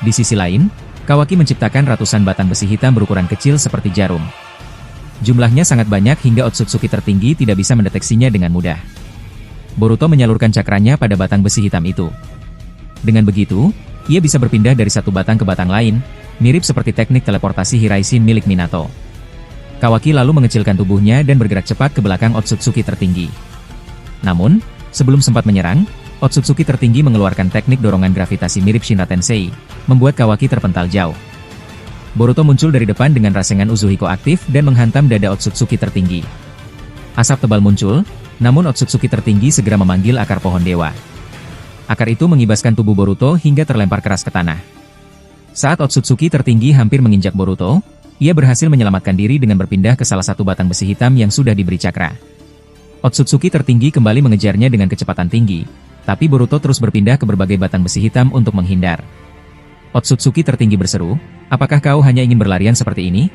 Di sisi lain, Kawaki menciptakan ratusan batang besi hitam berukuran kecil seperti jarum. Jumlahnya sangat banyak hingga Otsutsuki tertinggi tidak bisa mendeteksinya dengan mudah. Boruto menyalurkan cakranya pada batang besi hitam itu. Dengan begitu, ia bisa berpindah dari satu batang ke batang lain, mirip seperti teknik teleportasi Hiraishin milik Minato. Kawaki lalu mengecilkan tubuhnya dan bergerak cepat ke belakang Otsutsuki tertinggi. Namun, sebelum sempat menyerang, Otsutsuki tertinggi mengeluarkan teknik dorongan gravitasi mirip Shinra Tensei, membuat Kawaki terpental jauh. Boruto muncul dari depan dengan rasengan Uzuhiko aktif dan menghantam dada Otsutsuki tertinggi. Asap tebal muncul, namun Otsutsuki tertinggi segera memanggil akar pohon dewa. Akar itu mengibaskan tubuh Boruto hingga terlempar keras ke tanah. Saat Otsutsuki tertinggi hampir menginjak Boruto, ia berhasil menyelamatkan diri dengan berpindah ke salah satu batang besi hitam yang sudah diberi cakra. Otsutsuki tertinggi kembali mengejarnya dengan kecepatan tinggi, tapi Boruto terus berpindah ke berbagai batang besi hitam untuk menghindar. Otsutsuki tertinggi berseru, "Apakah kau hanya ingin berlarian seperti ini?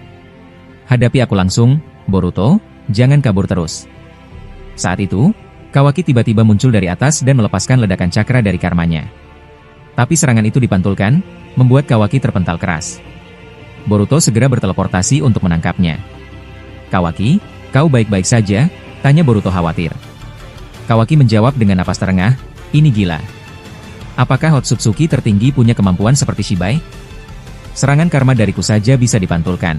Hadapi aku langsung, Boruto, jangan kabur terus." Saat itu, Kawaki tiba-tiba muncul dari atas dan melepaskan ledakan cakra dari karmanya. Tapi serangan itu dipantulkan, membuat Kawaki terpental keras. Boruto segera berteleportasi untuk menangkapnya. "Kawaki, kau baik-baik saja?" tanya Boruto khawatir. Kawaki menjawab dengan napas terengah, "Ini gila. Apakah Otsutsuki tertinggi punya kemampuan seperti Shibai? Serangan karma dariku saja bisa dipantulkan."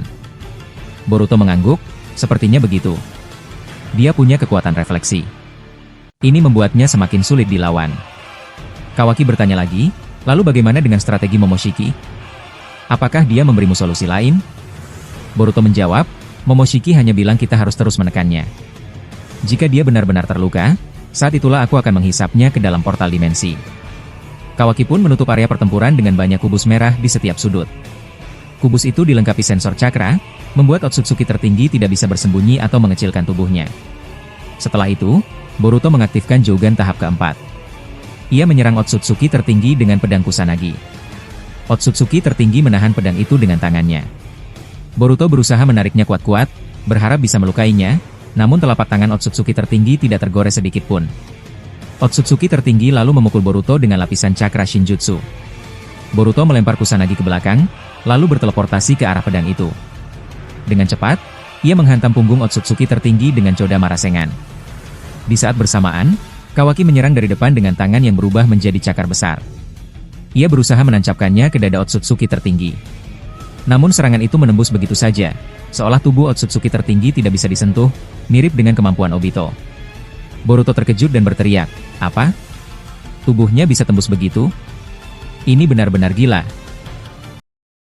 Boruto mengangguk, sepertinya begitu. Dia punya kekuatan refleksi. Ini membuatnya semakin sulit dilawan. Kawaki bertanya lagi, "Lalu bagaimana dengan strategi Momoshiki? Apakah dia memberimu solusi lain?" Boruto menjawab, "Momoshiki hanya bilang kita harus terus menekannya. Jika dia benar-benar terluka, saat itulah aku akan menghisapnya ke dalam portal dimensi." Kawaki pun menutup area pertempuran dengan banyak kubus merah di setiap sudut. Kubus itu dilengkapi sensor cakra, membuat Otsutsuki tertinggi tidak bisa bersembunyi atau mengecilkan tubuhnya. Setelah itu, Boruto mengaktifkan Jougan tahap keempat. Ia menyerang Otsutsuki tertinggi dengan pedang Kusanagi. Otsutsuki tertinggi menahan pedang itu dengan tangannya. Boruto berusaha menariknya kuat-kuat, berharap bisa melukainya, namun telapak tangan Otsutsuki tertinggi tidak tergores sedikit pun. Otsutsuki tertinggi lalu memukul Boruto dengan lapisan cakra Shinjutsu. Boruto melempar Kusanagi ke belakang, lalu berteleportasi ke arah pedang itu. Dengan cepat, ia menghantam punggung Otsutsuki tertinggi dengan Chodama rasengan. Di saat bersamaan, Kawaki menyerang dari depan dengan tangan yang berubah menjadi cakar besar. Ia berusaha menancapkannya ke dada Otsutsuki tertinggi. Namun serangan itu menembus begitu saja, seolah tubuh Otsutsuki tertinggi tidak bisa disentuh, mirip dengan kemampuan Obito. Boruto terkejut dan berteriak, "Apa? Tubuhnya bisa tembus begitu? Ini benar-benar gila."